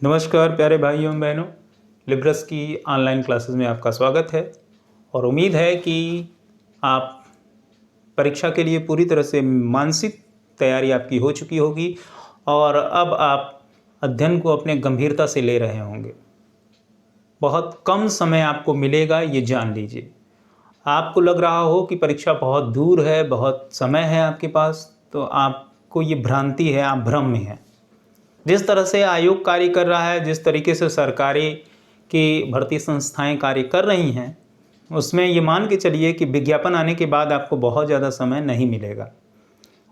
नमस्कार प्यारे भाइयों एवं बहनों, लिब्रस की ऑनलाइन क्लासेस में आपका स्वागत है और उम्मीद है कि आप परीक्षा के लिए पूरी तरह से मानसिक तैयारी आपकी हो चुकी होगी और अब आप अध्ययन को अपने गंभीरता से ले रहे होंगे। बहुत कम समय आपको मिलेगा, ये जान लीजिए। आपको लग रहा हो कि परीक्षा बहुत दूर है, बहुत समय है आपके पास, तो आपको ये भ्रांति है, आप भ्रम में हैं। जिस तरह से आयोग कार्य कर रहा है, जिस तरीके से सरकारी की भर्ती संस्थाएं कार्य कर रही हैं, उसमें ये मान के चलिए कि विज्ञापन आने के बाद आपको बहुत ज़्यादा समय नहीं मिलेगा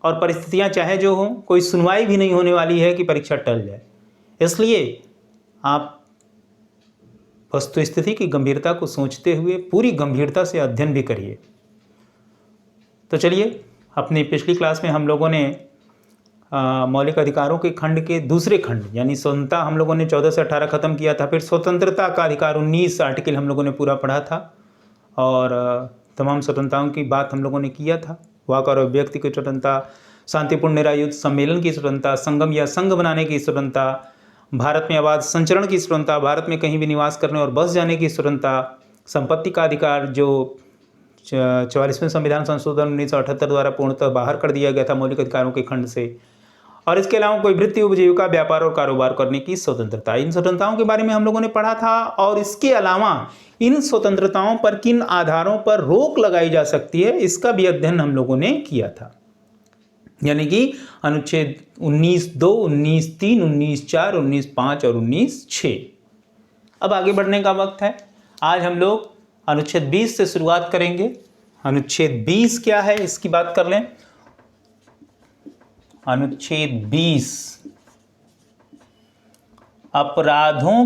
और परिस्थितियां चाहे जो हों, कोई सुनवाई भी नहीं होने वाली है कि परीक्षा टल जाए। इसलिए आप वस्तुस्थिति की गंभीरता को सोचते हुए पूरी गंभीरता से अध्ययन भी करिए। तो चलिए, अपनी पिछली क्लास में हम लोगों ने मौलिक अधिकारों के खंड के दूसरे खंड यानी स्वतंत्रता हम लोगों ने 14 से 18 खत्म किया था। फिर स्वतंत्रता का अधिकार 19 आर्टिकल हम लोगों ने पूरा पढ़ा था और तमाम स्वतंत्रताओं की बात हम लोगों ने किया था। वाक और अभिव्यक्ति की स्वतंत्रता, शांतिपूर्ण निरायुध सम्मेलन की स्वतंत्रता, संगम या संघ बनाने की स्वतंत्रता, भारत में आवाज संचरण की स्वतंत्रता, भारत में कहीं भी निवास करने और बस जाने की स्वतंत्रता, संपत्ति का अधिकार जो 44वें संविधान संशोधन 1978 द्वारा पूर्णतः बाहर कर दिया गया था मौलिक अधिकारों के खंड से, और इसके अलावा कोई वृत्ति, उपजीविका, व्यापार और कारोबार करने की स्वतंत्रता। इन स्वतंत्रताओं के बारे में हम लोगों ने पढ़ा था और इसके अलावा इन स्वतंत्रताओं पर किन आधारों पर रोक लगाई जा सकती है, इसका भी अध्ययन हम लोगों ने किया था। यानी कि अनुच्छेद 19(2), 19(3), 19(4), 19(5) और 19(6). अब आगे बढ़ने का वक्त है। आज हम लोग अनुच्छेद 20 से शुरुआत करेंगे। अनुच्छेद 20 क्या है, इसकी बात कर लें। अनुच्छेद 20 अपराधों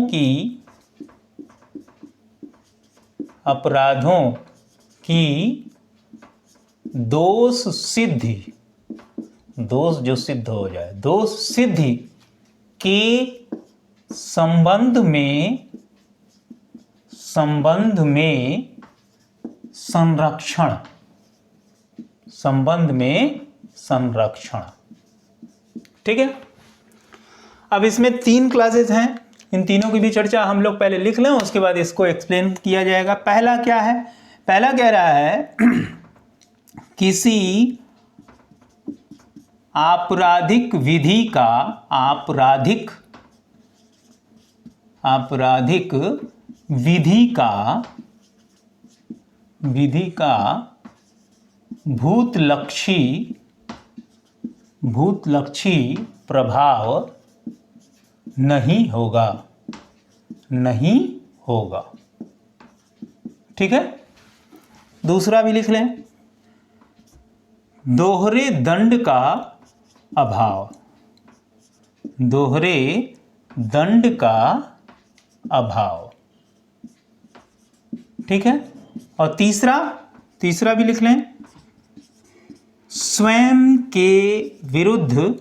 की दोष सिद्धि, दोष जो सिद्ध हो जाए, दोष सिद्धि के संबंध में संरक्षण। ठीक है। अब इसमें 3 क्लासेस हैं, इन तीनों की भी चर्चा हम लोग पहले लिख लें, उसके बाद इसको एक्सप्लेन किया जाएगा। पहला क्या है? पहला कह रहा है किसी आपराधिक विधि का भूतलक्षी प्रभाव नहीं होगा। ठीक है। दूसरा भी लिख लें, दोहरे दंड का अभाव। ठीक है। और तीसरा भी लिख लें, स्वयं के विरुद्ध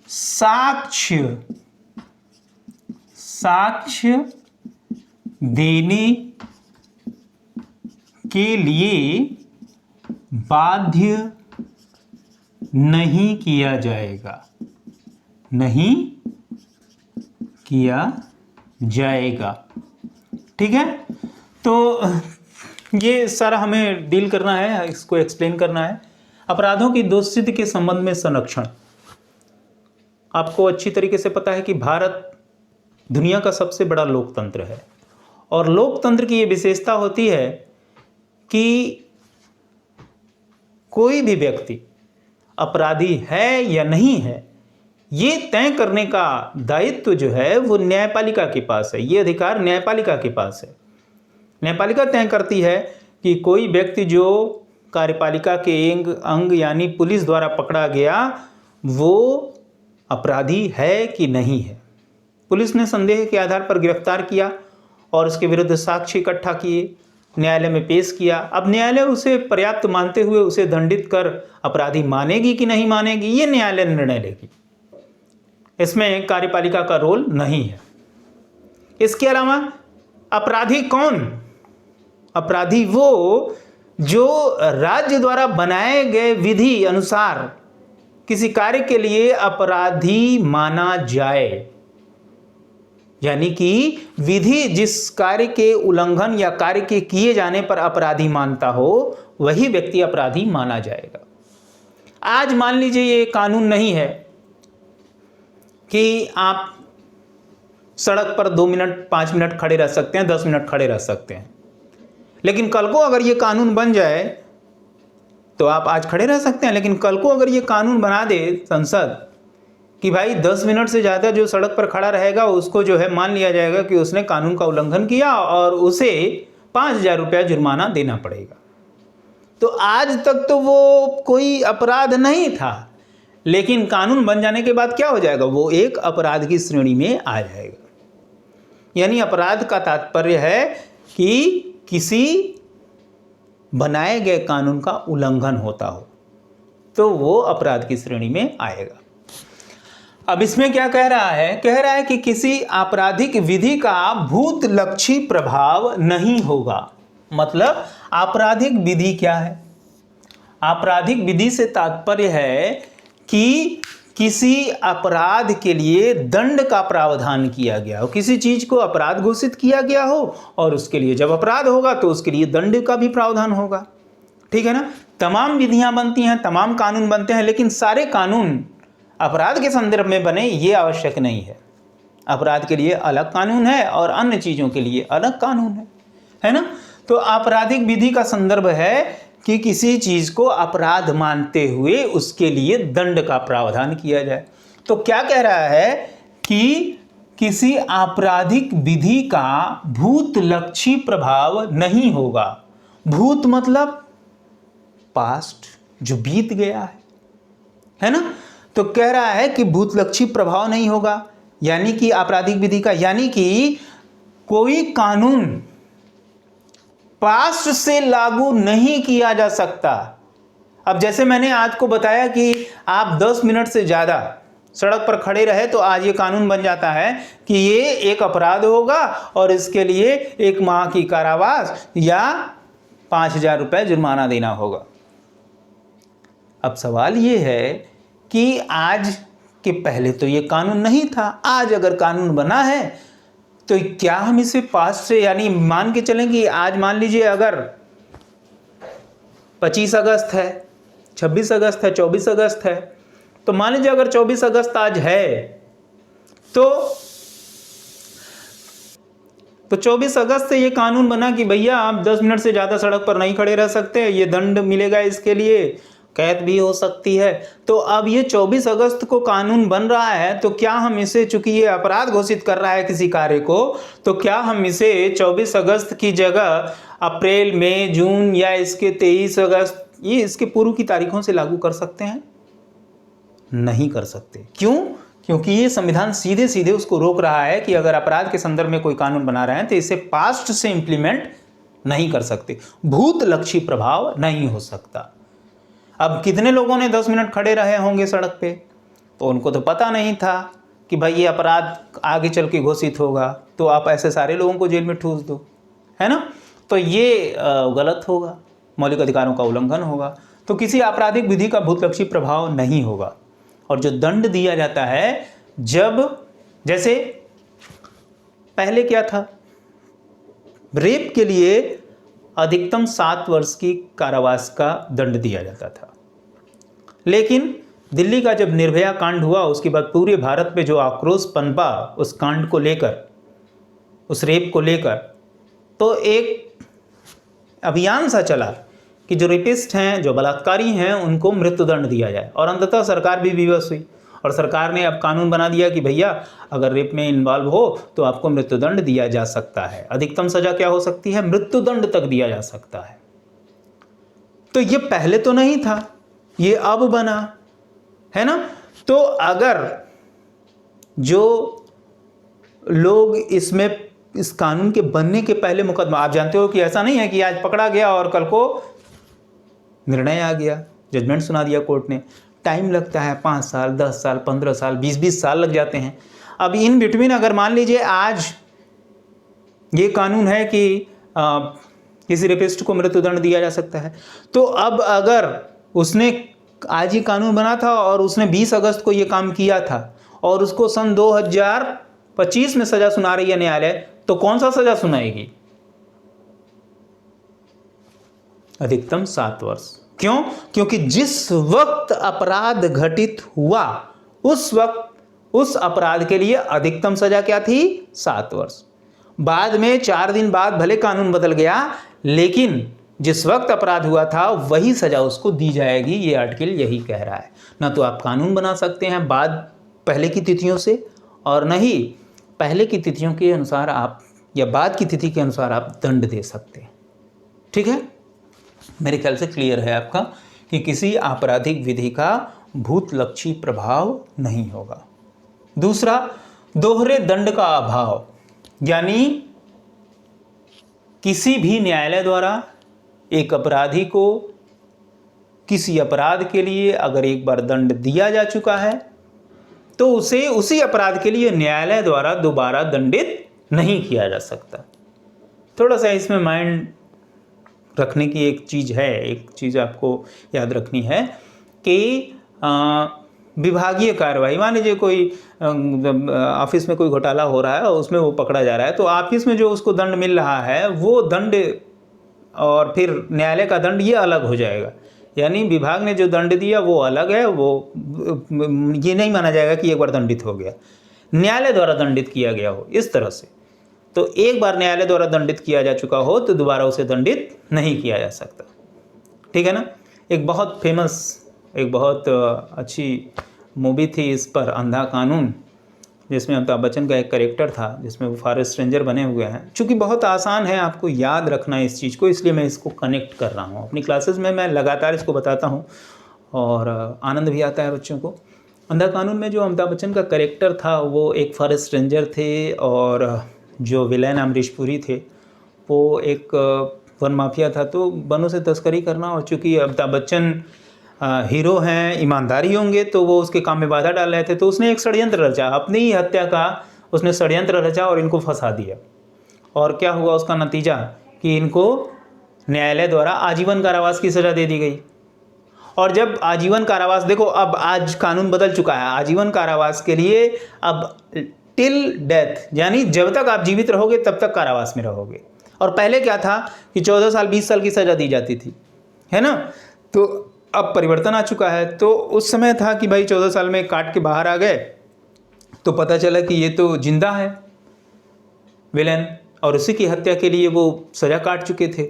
साक्ष्य देने के लिए बाध्य नहीं किया जाएगा। ठीक है। तो ये सारा हमें डील करना है, इसको एक्सप्लेन करना है। अपराधों की दोष सिद्धि के संबंध में संरक्षण। आपको अच्छी तरीके से पता है कि भारत दुनिया का सबसे बड़ा लोकतंत्र है और लोकतंत्र की ये विशेषता होती है कि कोई भी व्यक्ति अपराधी है या नहीं है, ये तय करने का दायित्व जो है वो न्यायपालिका के पास है। ये अधिकार न्यायपालिका के पास है। न्यायपालिका तय करती है कि कोई व्यक्ति जो कार्यपालिका के अंग यानी पुलिस द्वारा पकड़ा गया, वो अपराधी है कि नहीं है। पुलिस ने संदेह के आधार पर गिरफ्तार किया और उसके विरुद्ध साक्ष्य इकट्ठा किए, न्यायालय में पेश किया। अब न्यायालय उसे पर्याप्त मानते हुए उसे दंडित कर अपराधी मानेगी कि नहीं मानेगी, ये न्यायालय निर्णय लेगी। इसमें कार्यपालिका का रोल नहीं है। इसके अलावा अपराधी कौन? अपराधी वो जो राज्य द्वारा बनाए गए विधि अनुसार किसी कार्य के लिए अपराधी माना जाए, यानी कि विधि जिस कार्य के उल्लंघन या कार्य के किए जाने पर अपराधी मानता हो, वही व्यक्ति अपराधी माना जाएगा। आज मान लीजिए ये कानून नहीं है कि आप सड़क पर 2 मिनट 5 मिनट खड़े रह सकते हैं, 10 मिनट खड़े रह सकते हैं, लेकिन कल को अगर ये कानून बन जाए तो आप आज खड़े रह सकते हैं, लेकिन कल को अगर ये कानून बना दे संसद कि भाई 10 मिनट से ज़्यादा जो सड़क पर खड़ा रहेगा उसको जो है मान लिया जाएगा कि उसने कानून का उल्लंघन किया और उसे 5,000 रुपया जुर्माना देना पड़ेगा। तो आज तक तो वो कोई अपराध नहीं था, लेकिन कानून बन जाने के बाद क्या हो जाएगा, वो एक अपराध की श्रेणी में आ जाएगा। यानी अपराध का तात्पर्य है कि किसी बनाए गए कानून का उल्लंघन होता हो तो वो अपराध की श्रेणी में आएगा। अब इसमें क्या कह रहा है, कह रहा है कि किसी आपराधिक विधि का भूतलक्षी प्रभाव नहीं होगा। मतलब आपराधिक विधि क्या है? आपराधिक विधि से तात्पर्य है कि किसी अपराध के लिए दंड का प्रावधान किया गया हो, किसी चीज को अपराध घोषित किया गया हो और उसके लिए जब अपराध होगा तो उसके लिए दंड का भी प्रावधान होगा। ठीक है ना? तमाम विधियां बनती हैं, तमाम कानून बनते हैं, लेकिन सारे कानून अपराध के संदर्भ में बने ये आवश्यक नहीं है। अपराध के लिए अलग कानून है और अन्य चीजों के लिए अलग कानून है ना? तो आपराधिक विधि का संदर्भ है कि किसी चीज को अपराध मानते हुए उसके लिए दंड का प्रावधान किया जाए। तो क्या कह रहा है कि किसी आपराधिक विधि का भूतलक्षी प्रभाव नहीं होगा। भूत मतलब पास्ट, जो बीत गया है ना? तो कह रहा है कि भूतलक्षी प्रभाव नहीं होगा, यानी कि आपराधिक विधि का, यानी कि कोई कानून पास्ट से लागू नहीं किया जा सकता। अब जैसे मैंने आज को बताया कि आप 10 मिनट से ज़्यादा सड़क पर खड़े रहे तो आज ये कानून बन जाता है कि ये एक अपराध होगा और इसके लिए 1 माह की कारावास या 5,000 रुपये जुर्माना देना होगा। अब सवाल ये है कि आज के पहले तो ये कानून नहीं था, आज अगर कानून बना है तो क्या हम इसे पास्ट से, यानी मान के चलें कि आज मान लीजिए अगर 25 अगस्त है, 26 अगस्त है, 24 अगस्त है, तो मान लीजिए अगर 24 अगस्त आज है तो 24 अगस्त से ये कानून बना कि भैया आप 10 मिनट से ज़्यादा सड़क पर नहीं खड़े रह सकते, ये दंड मिलेगा, इसके लिए कैद भी हो सकती है। तो अब ये 24 अगस्त को कानून बन रहा है, तो क्या हम इसे, चूंकि ये अपराध घोषित कर रहा है किसी कार्य को, तो क्या हम इसे 24 अगस्त की जगह अप्रैल, मई, जून या इसके 23 अगस्त, ये इसके पूर्व की तारीखों से लागू कर सकते हैं? नहीं कर सकते। क्यों? क्योंकि ये संविधान सीधे सीधे उसको रोक रहा है कि अगर अपराध के संदर्भ में कोई कानून बना रहे हैं तो इसे पास्ट से इंप्लीमेंट नहीं कर सकते, भूतलक्षी प्रभाव नहीं हो सकता। अब कितने लोगों ने 10 मिनट खड़े रहे होंगे सड़क पे, तो उनको तो पता नहीं था कि भाई ये अपराध आगे चल के घोषित होगा, तो आप ऐसे सारे लोगों को जेल में ठूस दो, है ना? तो ये गलत होगा, मौलिक अधिकारों का उल्लंघन होगा। तो किसी आपराधिक विधि का भूतलक्षी प्रभाव नहीं होगा। और जो दंड दिया जाता है, जब जैसे पहले क्या था, रेप के लिए अधिकतम 7 वर्ष की कारावास का दंड दिया जाता था, लेकिन दिल्ली का जब निर्भया कांड हुआ उसके बाद पूरे भारत पे जो आक्रोश पनपा उस कांड को लेकर, उस रेप को लेकर, तो एक अभियान सा चला कि जो रेपिस्ट हैं, जो बलात्कारी हैं, उनको मृत्युदंड दिया जाए। और अंततः सरकार भी विवश हुई और सरकार ने अब कानून बना दिया कि भैया अगर रेप में इन्वॉल्व हो तो आपको मृत्युदंड दिया जा सकता है। अधिकतम सजा क्या हो सकती है? मृत्युदंड तक दिया जा सकता है। तो ये पहले तो नहीं था, ये अब बना है ना? तो अगर जो लोग इसमें, इस कानून के बनने के पहले मुकदमा, आप जानते हो कि ऐसा नहीं है कि आज पकड़ा गया और कल को निर्णय आ गया, जजमेंट सुना दिया कोर्ट ने। टाइम लगता है, 5 साल, 10 साल, 15 साल, 20-20 साल लग जाते हैं। अब इन बिटवीन अगर मान लीजिए आज ये कानून है कि किसी रेपिस्ट को मृत्युदंड दिया जा सकता है, तो अब अगर उसने आज ही कानून बना था और उसने 20 अगस्त को ये काम किया था और उसको सन 2025 में सजा सुना रही है न्यायालय, तो कौन सा सजा सुनाएगी? अधिकतम 7 वर्ष। क्यों? क्योंकि जिस वक्त अपराध घटित हुआ उस वक्त उस अपराध के लिए अधिकतम सजा क्या थी? 7 वर्ष। बाद में 4 दिन बाद भले कानून बदल गया, लेकिन जिस वक्त अपराध हुआ था वही सजा उसको दी जाएगी। ये आर्टिकल यही कह रहा है। ना तो आप कानून बना सकते हैं पहले की तिथियों से, और न ही पहले की तिथियों के अनुसार आप या बाद की तिथि के अनुसार आप दंड दे सकते हैं। ठीक है, मेरे ख्याल से क्लियर है आपका कि किसी आपराधिक विधि का भूतलक्षी प्रभाव नहीं होगा। दूसरा, दोहरे दंड का अभाव, यानी किसी भी न्यायालय द्वारा एक अपराधी को किसी अपराध के लिए अगर एक बार दंड दिया जा चुका है तो उसे उसी अपराध के लिए न्यायालय द्वारा दोबारा दंडित नहीं किया जा सकता। थोड़ा सा इसमें माइंड रखने की एक चीज़ आपको याद रखनी है कि विभागीय कार्रवाई, मान लीजिए कोई ऑफिस में कोई घोटाला हो रहा है और उसमें वो पकड़ा जा रहा है, तो ऑफिस में जो उसको दंड मिल रहा है वो दंड और फिर न्यायालय का दंड ये अलग हो जाएगा। यानी विभाग ने जो दंड दिया वो अलग है, वो ये नहीं माना जाएगा कि एक बार दंडित हो गया, न्यायालय द्वारा दंडित किया गया हो इस तरह से। तो एक बार न्यायालय द्वारा दंडित किया जा चुका हो तो दोबारा उसे दंडित नहीं किया जा सकता। ठीक है ना। एक बहुत फेमस, एक बहुत अच्छी मूवी थी इस पर, अंधा कानून, जिसमें अमिताभ बच्चन का एक कैरेक्टर था जिसमें वो फॉरेस्ट रेंजर बने हुए हैं। चूँकि बहुत आसान है आपको याद रखना इस चीज़ को, इसलिए मैं इसको कनेक्ट कर रहा हूँ अपनी क्लासेस में। मैं लगातार इसको बताता हूँ और आनंद भी आता है बच्चों को। अंधा कानून में जो अमिताभ बच्चन का कैरेक्टर था वो एक फॉरेस्ट रेंजर थे और जो विलेन अमरीश पुरी थे वो एक वन माफिया था। तो वनों से तस्करी करना, और चूँकि अमिताभ बच्चन हीरो हैं, ईमानदारी होंगे, तो वो उसके काम में बाधा डाल रहे थे। तो उसने एक षड्यंत्र रचा, अपनी ही हत्या का उसने षड्यंत्र रचा और इनको फंसा दिया। और क्या हुआ उसका नतीजा कि इनको न्यायालय द्वारा आजीवन कारावास की सज़ा दे दी गई। और जब आजीवन कारावास, देखो अब आज कानून बदल चुका है, आजीवन कारावास के लिए अब टिल डेथ, यानी जब तक आप जीवित रहोगे तब तक कारावास में रहोगे। और पहले क्या था कि 14 साल 20 साल की सज़ा दी जाती थी, है ना। तो अब परिवर्तन आ चुका है। तो उस समय था कि भाई 14 साल में काट के बाहर आ गए तो पता चला कि ये तो जिंदा है विलेन, और उसी की हत्या के लिए वो सज़ा काट चुके थे।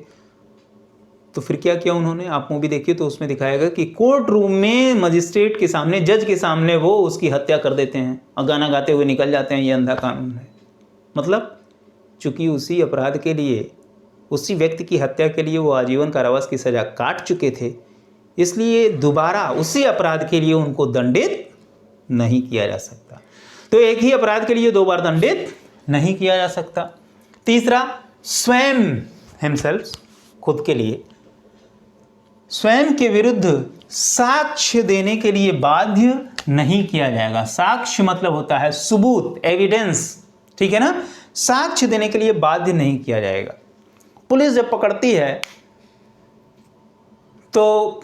तो फिर क्या किया उन्होंने, आप मूवी देखिए तो उसमें दिखाएगा कि कोर्ट रूम में मजिस्ट्रेट के सामने, जज के सामने वो उसकी हत्या कर देते हैं और गाना गाते हुए निकल जाते हैं। ये अंधा कानून है। मतलब चूँकि उसी अपराध के लिए, उसी व्यक्ति की हत्या के लिए वो आजीवन कारावास की सज़ा काट चुके थे, इसलिए दोबारा उसी अपराध के लिए उनको दंडित नहीं किया जा सकता। तो एक ही अपराध के लिए 2 बार दंडित नहीं किया जा सकता। तीसरा, स्वयं हिमसेल्फ, खुद के लिए, स्वयं के विरुद्ध साक्ष्य देने के लिए बाध्य नहीं किया जाएगा। साक्ष्य मतलब होता है सबूत, एविडेंस, ठीक है ना। साक्ष्य देने के लिए बाध्य नहीं किया जाएगा। पुलिस जब पकड़ती है तो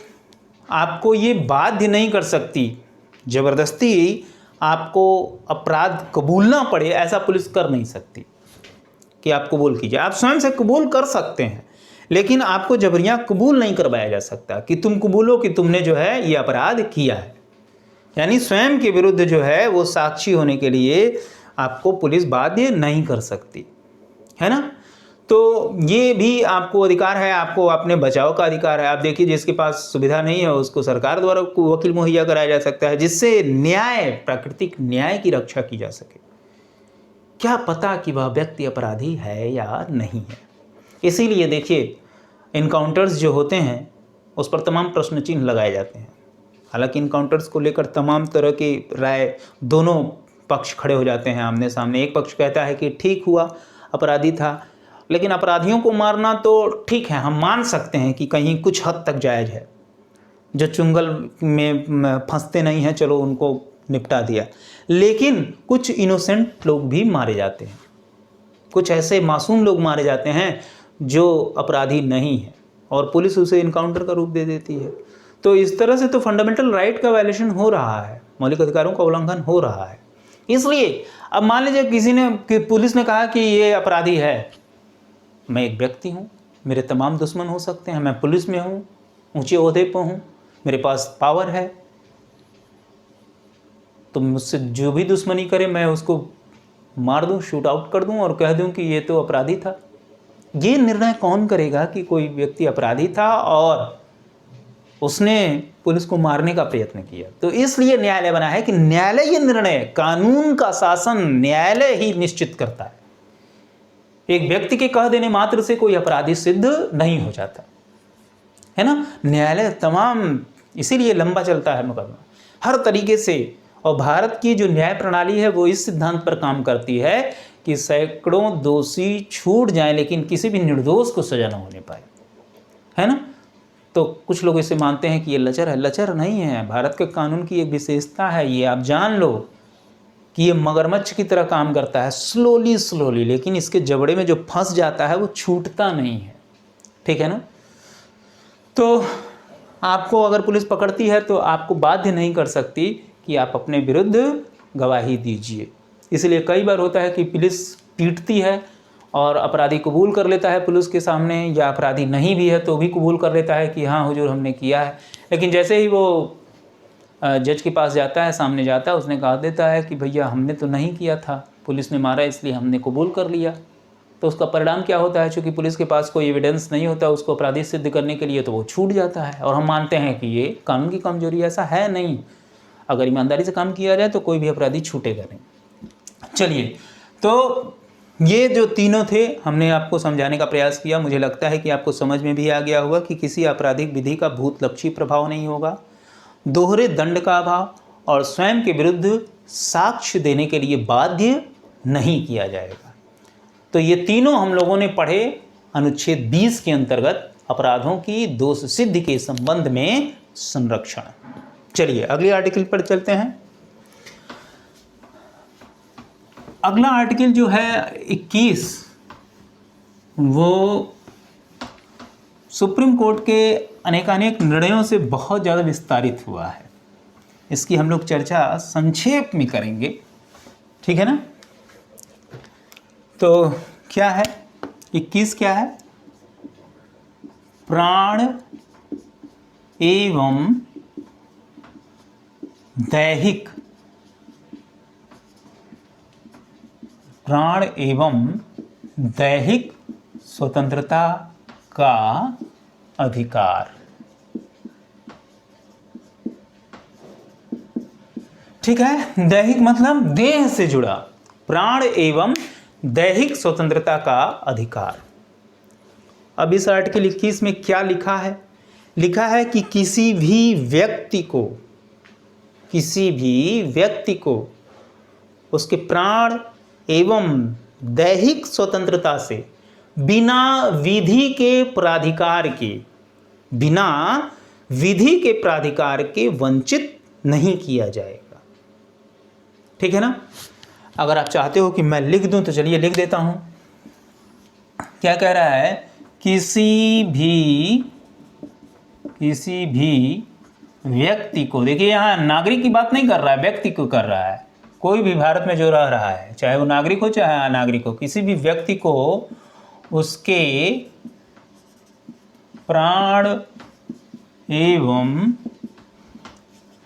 आपको ये बाध्य नहीं कर सकती, जबरदस्ती आपको अपराध कबूलना पड़े, ऐसा पुलिस कर नहीं सकती कि आप कबूल कीजिए। आप स्वयं से कबूल कर सकते हैं, लेकिन आपको जबरियां कबूल नहीं करवाया जा सकता कि तुम कबूलो कि तुमने जो है ये अपराध किया है। यानी स्वयं के विरुद्ध जो है वो साक्षी होने के लिए आपको पुलिस बाध्य नहीं कर सकती, है ना। तो ये भी आपको अधिकार है, आपको अपने बचाव का अधिकार है। आप देखिए जिसके पास सुविधा नहीं है उसको सरकार द्वारा वकील मुहैया कराया जा सकता है, जिससे न्याय, प्राकृतिक न्याय की रक्षा की जा सके। क्या पता कि वह व्यक्ति अपराधी है या नहीं है। इसीलिए देखिए इनकाउंटर्स जो होते हैं उस पर तमाम प्रश्न चिन्ह लगाए जाते हैं। हालांकि इनकाउंटर्स को लेकर तमाम तरह की राय, दोनों पक्ष खड़े हो जाते हैं आमने सामने। एक पक्ष कहता है कि ठीक हुआ, अपराधी था, लेकिन अपराधियों को मारना तो ठीक है, हम मान सकते हैं कि कहीं कुछ हद तक जायज़ है। जो चुंगल में फंसते नहीं हैं चलो उनको निपटा दिया, लेकिन कुछ इनोसेंट लोग भी मारे जाते हैं, कुछ ऐसे मासूम लोग मारे जाते हैं जो अपराधी नहीं है और पुलिस उसे इनकाउंटर का रूप दे देती है। तो इस तरह से तो फंडामेंटल राइट का वायलेशन हो रहा है, मौलिक अधिकारों का उल्लंघन हो रहा है। इसलिए अब मान लीजिए कि पुलिस ने कहा कि ये अपराधी है, मैं एक व्यक्ति हूँ, मेरे तमाम दुश्मन हो सकते हैं, मैं पुलिस में हूँ, ऊंचे ओहदे पर हूँ, मेरे पास पावर है, तो मुझसे जो भी दुश्मनी करे मैं उसको मार दूं, शूट आउट कर दूं और कह दूं कि ये तो अपराधी था। ये निर्णय कौन करेगा कि कोई व्यक्ति अपराधी था और उसने पुलिस को मारने का प्रयत्न किया? तो इसलिए न्यायालय बना है कि न्यायालय ये निर्णय, कानून का शासन न्यायालय ही निश्चित करता है। एक व्यक्ति के कह देने मात्र से कोई अपराधी सिद्ध नहीं हो जाता है ना। न्यायालय तमाम, इसीलिए लंबा चलता है मुकदमा हर तरीके से। और भारत की जो न्याय प्रणाली है वो इस सिद्धांत पर काम करती है कि सैकड़ों दोषी छूट जाएं लेकिन किसी भी निर्दोष को सजा न होने पाए, है ना। तो कुछ लोग इसे मानते हैं कि ये लचर है, लचर नहीं है। भारत के कानून की एक विशेषता है, ये आप जान लो कि ये मगरमच्छ की तरह काम करता है, स्लोली, लेकिन इसके जबड़े में जो फंस जाता है वो छूटता नहीं है, ठीक है ना। तो आपको अगर पुलिस पकड़ती है तो आपको बाध्य नहीं कर सकती कि आप अपने विरुद्ध गवाही दीजिए। इसलिए कई बार होता है कि पुलिस पीटती है और अपराधी कबूल कर लेता है पुलिस के सामने, या अपराधी नहीं भी है तो भी कबूल कर लेता है कि हाँ हुजूर हमने किया है। लेकिन जैसे ही वो जज के पास जाता है, सामने जाता है, उसने कहा देता है कि भैया हमने तो नहीं किया था, पुलिस ने मारा इसलिए हमने कबूल कर लिया। तो उसका परिणाम क्या होता है? चूँकि पुलिस के पास कोई एविडेंस नहीं होता उसको अपराधी सिद्ध करने के लिए, तो वो छूट जाता है। और हम मानते हैं कि ये कानून की कमजोरी, ऐसा है नहीं। अगर ईमानदारी से काम किया जाए तो कोई भी अपराधी छूटेगा नहीं। चलिए, तो ये जो तीनों थे हमने आपको समझाने का प्रयास किया। मुझे लगता है कि आपको समझ में भी आ गया होगा कि किसी आपराधिक विधि का भूतलक्षी प्रभाव नहीं होगा, दोहरे दंड का अभाव, और स्वयं के विरुद्ध साक्ष्य देने के लिए बाध्य नहीं किया जाएगा। तो ये तीनों हम लोगों ने पढ़े अनुच्छेद 20 के अंतर्गत आर्टिकलों की दोष सिद्धि के संबंध में संरक्षण। चलिए अगले आर्टिकल पर चलते हैं। अगला आर्टिकल जो है 21, वो सुप्रीम कोर्ट के अनेकानेक निर्णयों से बहुत ज़्यादा विस्तारित हुआ है। इसकी हम लोग चर्चा संक्षेप में करेंगे, ठीक है ना। तो क्या है 21? क्या है? प्राण एवं दैहिक, प्राण एवं दैहिक स्वतंत्रता का अधिकार। ठीक है, दैहिक मतलब देह से जुड़ा, प्राण एवं दैहिक स्वतंत्रता का अधिकार। अब इस आर्टिकल 21 में क्या लिखा है? लिखा है कि किसी भी व्यक्ति को उसके प्राण एवं दैहिक स्वतंत्रता से बिना विधि के प्राधिकार के वंचित नहीं किया जाएगा। ठीक है ना। अगर आप चाहते हो कि मैं लिख दूं तो चलिए लिख देता हूं। क्या कह रहा है? किसी भी व्यक्ति को, देखिए यहां नागरिक की बात नहीं कर रहा है, व्यक्ति को कर रहा है। कोई भी भारत में जो रह रहा है, चाहे वो नागरिक हो चाहे अनागरिक हो, किसी भी व्यक्ति को उसके प्राण एवं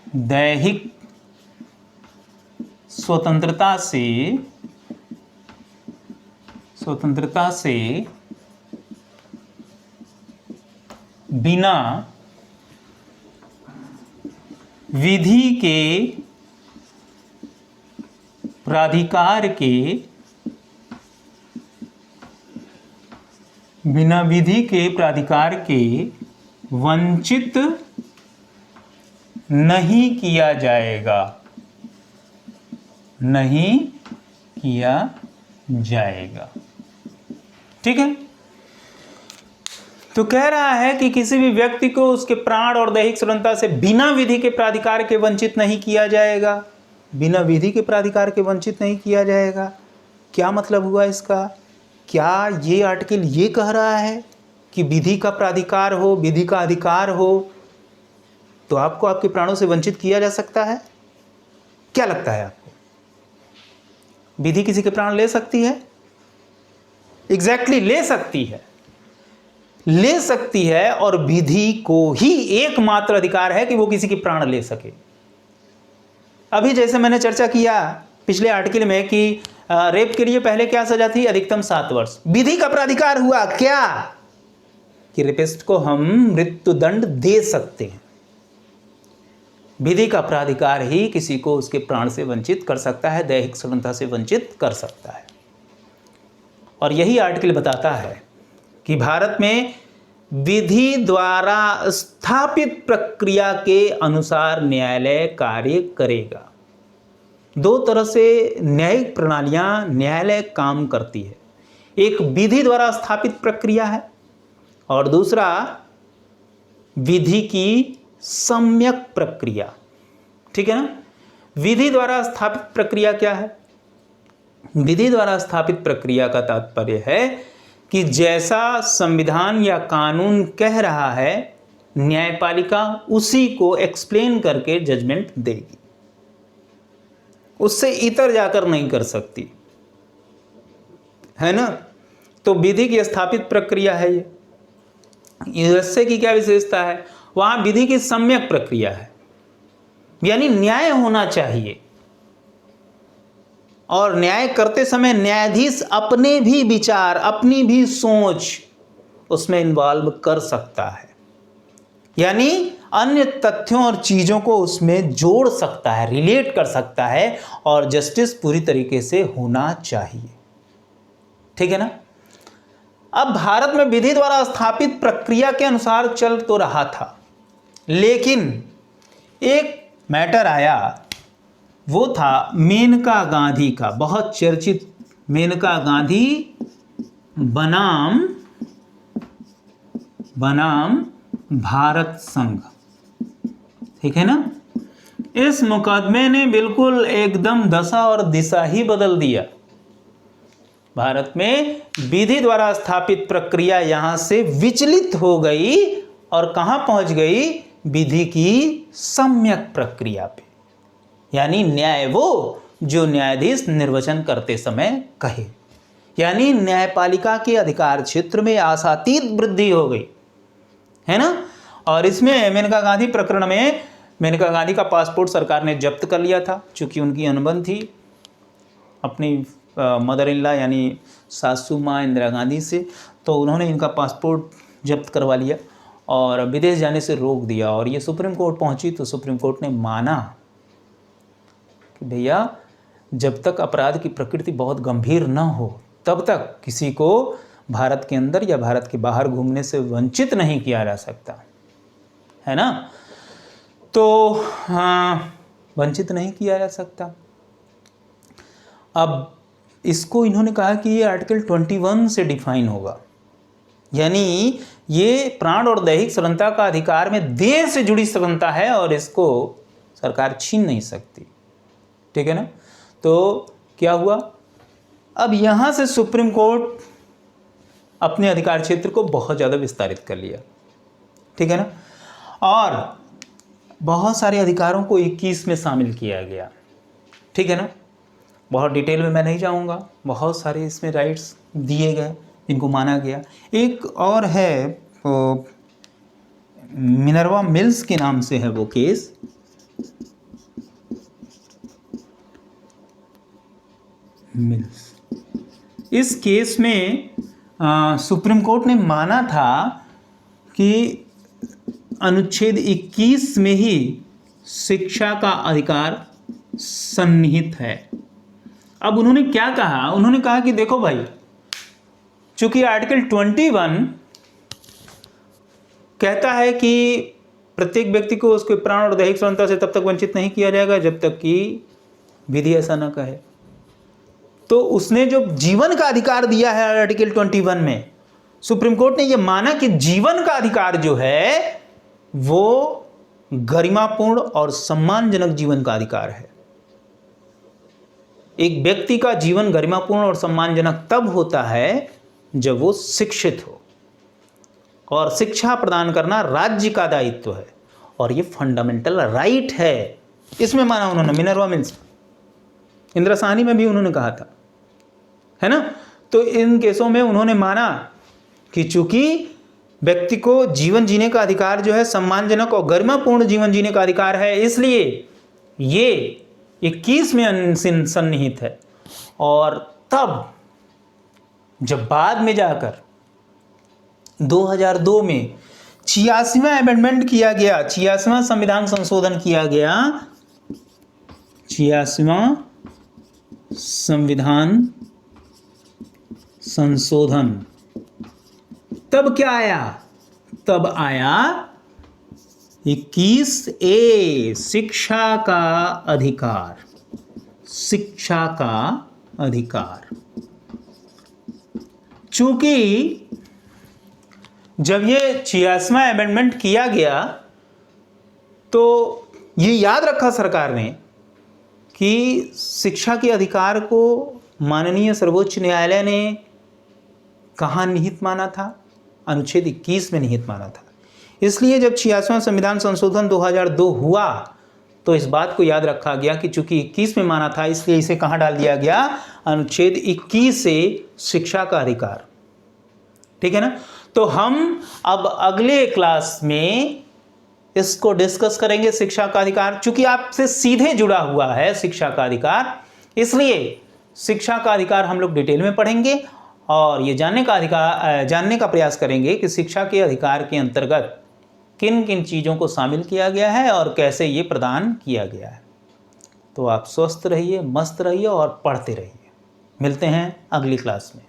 दैहिक स्वतंत्रता से बिना विधि के प्राधिकार के वंचित नहीं किया जाएगा। ठीक है। तो कह रहा है कि किसी भी व्यक्ति को उसके प्राण और दैहिक स्वतंत्रता से बिना विधि के प्राधिकार के वंचित नहीं किया जाएगा। बिना विधि के प्राधिकार के वंचित नहीं किया जाएगा। क्या मतलब हुआ इसका? क्या ये आर्टिकल ये कह रहा है कि विधि का प्राधिकार हो, विधि का अधिकार हो, तो आपको आपके प्राणों से वंचित किया जा सकता है? क्या लगता है आपको? विधि किसी के प्राण ले सकती है? एग्जैक्टली ले सकती है, ले सकती है। और विधि को ही एकमात्र अधिकार है कि वो किसी के प्राण ले सके। अभी जैसे मैंने चर्चा किया पिछले आर्टिकल में कि रेप के लिए पहले क्या सजा थी? अधिकतम 7 वर्ष। विधि का प्राधिकार हुआ क्या कि रेपिस्ट को हम मृत्युदंड दे सकते हैं। विधि का प्राधिकार ही किसी को उसके प्राण से वंचित कर सकता है, दैहिक स्वतंत्रता से वंचित कर सकता है। और यही आर्टिकल बताता है कि भारत में विधि द्वारा स्थापित प्रक्रिया के अनुसार न्यायालय कार्य करेगा। दो तरह से न्यायिक प्रणालियां न्यायालय काम करती है। एक विधि द्वारा स्थापित प्रक्रिया है और दूसरा विधि की सम्यक प्रक्रिया। ठीक है ना? विधि द्वारा स्थापित प्रक्रिया क्या है? विधि द्वारा स्थापित प्रक्रिया का तात्पर्य है कि जैसा संविधान या कानून कह रहा है, न्यायपालिका उसी को एक्सप्लेन करके जजमेंट देगी, उससे इतर जाकर नहीं कर सकती, है ना? तो विधि की स्थापित प्रक्रिया है ये। यूएसए की क्या विशेषता है? वहां विधि की सम्यक प्रक्रिया है, यानी न्याय होना चाहिए और न्याय करते समय न्यायाधीश अपने भी विचार, अपनी भी सोच उसमें इन्वॉल्व कर सकता है, यानी अन्य तथ्यों और चीजों को उसमें जोड़ सकता है, रिलेट कर सकता है और जस्टिस पूरी तरीके से होना चाहिए। ठीक है ना? अब भारत में विधि द्वारा स्थापित प्रक्रिया के अनुसार चल तो रहा था, लेकिन एक मैटर आया, वो था मेनका गांधी का, बहुत चर्चित मेनका गांधी बनाम भारत संघ। ठीक है ना? इस मुकदमे ने बिल्कुल एकदम दशा और दिशा ही बदल दिया। भारत में विधि द्वारा स्थापित प्रक्रिया यहां से विचलित हो गई और कहां पहुंच गई? विधि की सम्यक प्रक्रिया पे, यानी न्याय वो जो न्यायाधीश निर्वचन करते समय कहे, यानी न्यायपालिका के अधिकार क्षेत्र में आशातीत वृद्धि हो गई, है ना? और इसमें मेनका गांधी प्रकरण में मेनका गांधी का पासपोर्ट सरकार ने जब्त कर लिया था, चूंकि उनकी अनुबंध थी अपनी मदर इन लॉ यानी सासू माँ इंदिरा गांधी से, तो उन्होंने इनका पासपोर्ट जब्त करवा लिया और विदेश जाने से रोक दिया। और ये सुप्रीम कोर्ट पहुंची तो सुप्रीम कोर्ट ने माना कि भैया जब तक अपराध की प्रकृति बहुत गंभीर न हो तब तक किसी को भारत के अंदर या भारत के बाहर घूमने से वंचित नहीं किया जा सकता, है ना? तो हाँ, वंचित नहीं किया जा सकता। अब इसको इन्होंने कहा कि ये आर्टिकल 21 से डिफाइन होगा, यानी ये प्राण और दैहिक स्वतंत्रता का अधिकार में देह से जुड़ी स्वतंत्रता है और इसको सरकार छीन नहीं सकती। ठीक है ना? तो क्या हुआ? अब यहां से सुप्रीम कोर्ट अपने अधिकार क्षेत्र को बहुत ज़्यादा विस्तारित कर लिया। ठीक है ना? और बहुत सारे अधिकारों को 21 में शामिल किया गया। ठीक है ना? बहुत डिटेल में मैं नहीं जाऊंगा, बहुत सारे इसमें राइट्स दिए गए जिनको माना गया। एक और है मिनर्वा मिल्स के नाम से है वो केस, मिल्स। इस केस में सुप्रीम कोर्ट ने माना था कि अनुच्छेद 21 में ही शिक्षा का अधिकार सन्निहित है। अब उन्होंने क्या कहा? उन्होंने कहा कि देखो भाई, चूंकि आर्टिकल 21 कहता है कि प्रत्येक व्यक्ति को उसके प्राण और दैहिक स्वतंत्रता से तब तक वंचित नहीं किया जाएगा जब तक कि विधि ऐसा न कहे, तो उसने जो जीवन का अधिकार दिया है आर्टिकल 21 में, सुप्रीम कोर्ट ने यह माना कि जीवन का अधिकार जो है वो गरिमापूर्ण और सम्मानजनक जीवन का अधिकार है। एक व्यक्ति का जीवन गरिमापूर्ण और सम्मानजनक तब होता है जब वो शिक्षित हो, और शिक्षा प्रदान करना राज्य का दायित्व है। और ये फंडामेंटल राइट है, इसमें माना उन्होंने। मिनर्वा मिल्स, इंदिरा साहनी में भी उन्होंने कहा था, है ना। तो इन केसों में उन्होंने माना कि चूंकि व्यक्ति को जीवन जीने का अधिकार जो है सम्मानजनक और गरिमापूर्ण जीवन जीने का अधिकार है, इसलिए ये 21 में सन्निहित है। और तब जब बाद में जाकर 2002 में 86वां अमेंडमेंट किया गया, 86वां संविधान संशोधन किया गया, 86वां संविधान संशोधन, तब क्या आया? तब आया 21A, शिक्षा का अधिकार, शिक्षा का अधिकार। चूंकि जब ये 86वां अमेंडमेंट किया गया तो ये याद रखा सरकार ने कि शिक्षा के अधिकार को माननीय सर्वोच्च न्यायालय ने कहाँ निहित माना था? अनुच्छेद 21 में निहित माना था। इसलिए जब 86वां संविधान संशोधन 2002 हुआ तो इस बात को याद रखा गया कि चूंकि 21 में माना था, इसलिए इसे कहाँ डाल दिया गया? अनुच्छेद 21 से शिक्षा का अधिकार। ठीक है ना। तो हम अब अगले क्लास में इसको डिस्कस करेंगे, शिक्षा का अधिकार। चूंकि आपसे सीधे जुड़ा हुआ है शिक्षा का अधिकार, इसलिए शिक्षा का अधिकार हम लोग डिटेल में पढ़ेंगे और ये जानने का प्रयास करेंगे कि शिक्षा के अधिकार के अंतर्गत किन किन चीज़ों को शामिल किया गया है और कैसे ये प्रदान किया गया है। तो आप स्वस्थ रहिए, मस्त रहिए और पढ़ते रहिए। मिलते हैं अगली क्लास में।